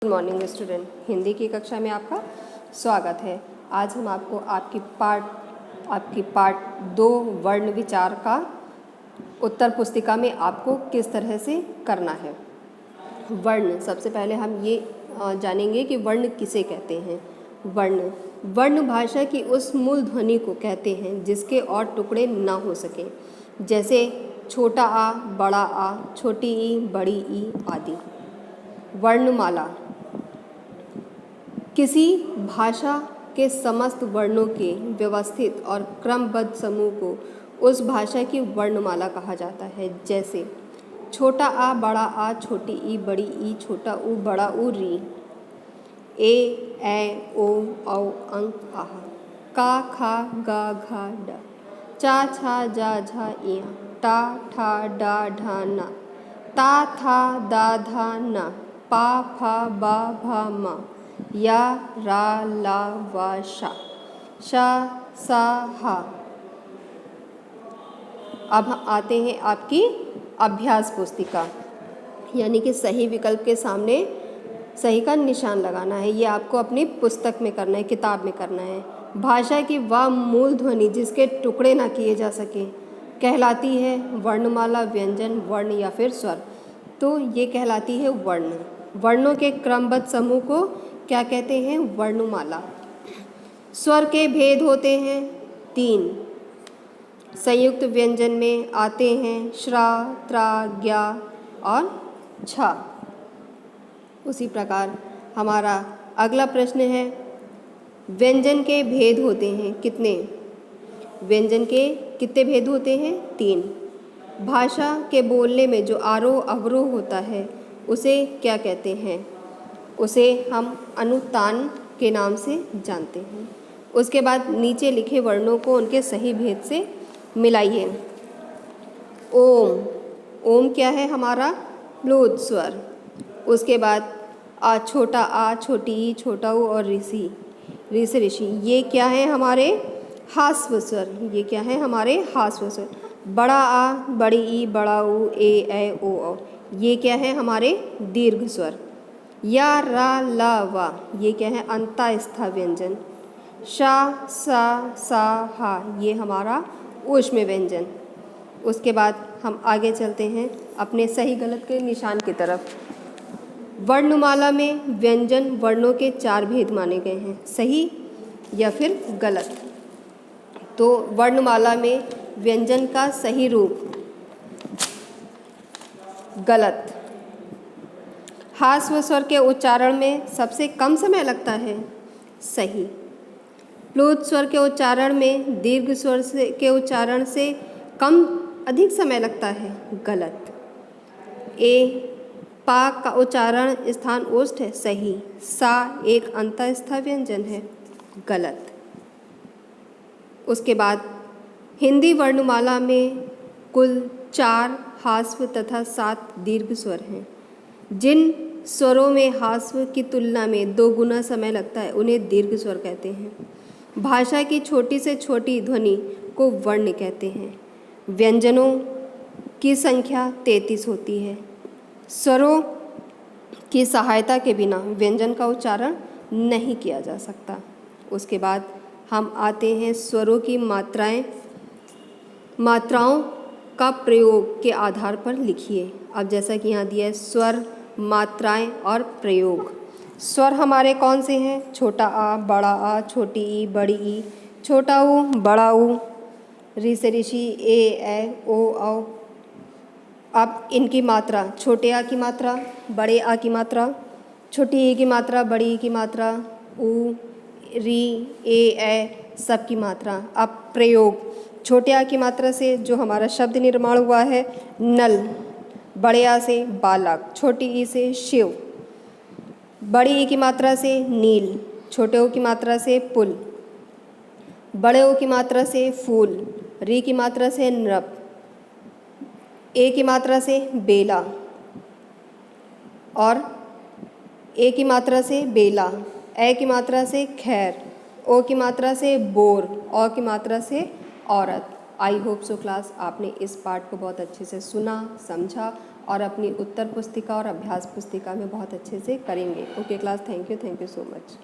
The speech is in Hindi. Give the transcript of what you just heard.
गुड मॉर्निंग स्टूडेंट, हिंदी की कक्षा में आपका स्वागत है। आज हम आपको आपकी पार्ट 2 वर्ण विचार का उत्तर पुस्तिका में आपको किस तरह से करना है। वर्ण, सबसे पहले हम ये जानेंगे कि वर्ण किसे कहते हैं। वर्ण भाषा की उस मूल ध्वनि को कहते हैं जिसके और टुकड़े ना हो सके, जैसे छोटा आ, बड़ा आ, छोटी ई, बड़ी ई आदि। वर्णमाला किसी भाषा के समस्त वर्णों के व्यवस्थित और क्रमबद्ध समूह को उस भाषा की वर्णमाला कहा जाता है। जैसे छोटा आ, बड़ा आ, छोटी ई, बड़ी ई, छोटा ऊ, बड़ा ऊ, री, ए, ऐ, ओ, औ, अंक, आह, का, खा, गा, घा, ड, चा, छा, जा, झा, इया, टा, ठा, डा, ढा, ना, ता, था, दा, धा, ना, पा, फा, बा, भा, मा, या, रा, ला, वा, शा, शा, सा, हा। अब आते हैं आपकी अभ्यास पुस्तिका, यानी कि सही विकल्प के सामने सही का निशान लगाना है। ये आपको अपनी पुस्तक में करना है, किताब में करना है। भाषा की वह मूल ध्वनि जिसके टुकड़े ना किए जा सके कहलाती है वर्णमाला, व्यंजन, वर्ण या फिर स्वर। तो ये कहलाती है वर्ण। वर्णों के क्रमबद्ध समूह को क्या कहते हैं? वर्णमाला। स्वर के भेद होते हैं 3। संयुक्त व्यंजन में आते हैं श्रा, त्रा, ज्ञा और झा। उसी प्रकार हमारा अगला प्रश्न है, व्यंजन के भेद होते हैं कितने? व्यंजन के कितने भेद होते हैं? 3। भाषा के बोलने में जो आरोह अवरोह होता है उसे क्या कहते हैं? उसे हम अनुतान के नाम से जानते हैं। उसके बाद नीचे लिखे वर्णों को उनके सही भेद से मिलाइए। ओम, ओम क्या है? हमारा प्लुत स्वर। उसके बाद छोटा आ, छोटी ई, छोटा ऊ और ऋषि, ऋषि, ये क्या है? हमारे हास्व स्वर। ये क्या है? हमारे हास्व स्वर। बड़ा आ, बड़ी ई, बड़ा ऊ, ए, ऐ, ओ, औ, ये क्या है? हमारे दीर्घ स्वर। या, रा, ला, वा, ये क्या है? अंतःस्थ व्यंजन। शा, सा, सा, हा, ये हमारा ऊष्म व्यंजन। उसके बाद हम आगे चलते हैं अपने सही गलत के निशान की तरफ। वर्णमाला में व्यंजन वर्णों के 4 भेद माने गए हैं, सही या फिर गलत। तो वर्णमाला में व्यंजन का सही रूप गलत। हास्व स्वर के उच्चारण में सबसे कम समय लगता है, सही। प्लुत स्वर के उच्चारण में दीर्घ स्वर के उच्चारण से अधिक समय लगता है, गलत। ए, पा का उच्चारण स्थान ओष्ठ है, सही। सा एक अंतःस्थ व्यंजन है, गलत। उसके बाद हिंदी वर्णमाला में कुल 4 हास्व तथा 7 दीर्घ स्वर हैं। जिन स्वरों में हास्व की तुलना में 2 गुना समय लगता है उन्हें दीर्घ स्वर कहते हैं। भाषा की छोटी से छोटी ध्वनि को वर्ण कहते हैं। व्यंजनों की संख्या 33 होती है। स्वरों की सहायता के बिना व्यंजन का उच्चारण नहीं किया जा सकता। उसके बाद हम आते हैं स्वरों की मात्राओं का प्रयोग के आधार पर लिखिए। अब जैसा कि यहाँ दिया है स्वर, मात्राएं और प्रयोग। स्वर हमारे कौन से हैं? छोटा आ, बड़ा आ, छोटी ई, बड़ी ई, छोटा ऊ, बड़ा ऊ, ऋषि, ए, ऐ, ओ, औ। अब इनकी मात्रा, छोटे आ की मात्रा, बड़े आ की मात्रा, छोटी ई की मात्रा, बड़ी ई की मात्रा, ऊ, री, ए, ऐ, सब की मात्रा। अब प्रयोग, छोटे आ की मात्रा से जो हमारा शब्द निर्माण हुआ है नल, बड़े आ से बालक, छोटी ई से शिव, बड़ी ई की मात्रा से नील, छोटे ओ की मात्रा से पुल, बड़े ओ की मात्रा से फूल, री की मात्रा से नृप, ए की मात्रा से बेला और ए की मात्रा से बेला, ए की मात्रा से खैर, ओ की मात्रा से बोर, औ की मात्रा से औरत। आई होप सो क्लास आपने इस पार्ट को बहुत अच्छे से सुना, समझा और अपनी उत्तर पुस्तिका और अभ्यास पुस्तिका में बहुत अच्छे से करेंगे। Okay class, thank you so much.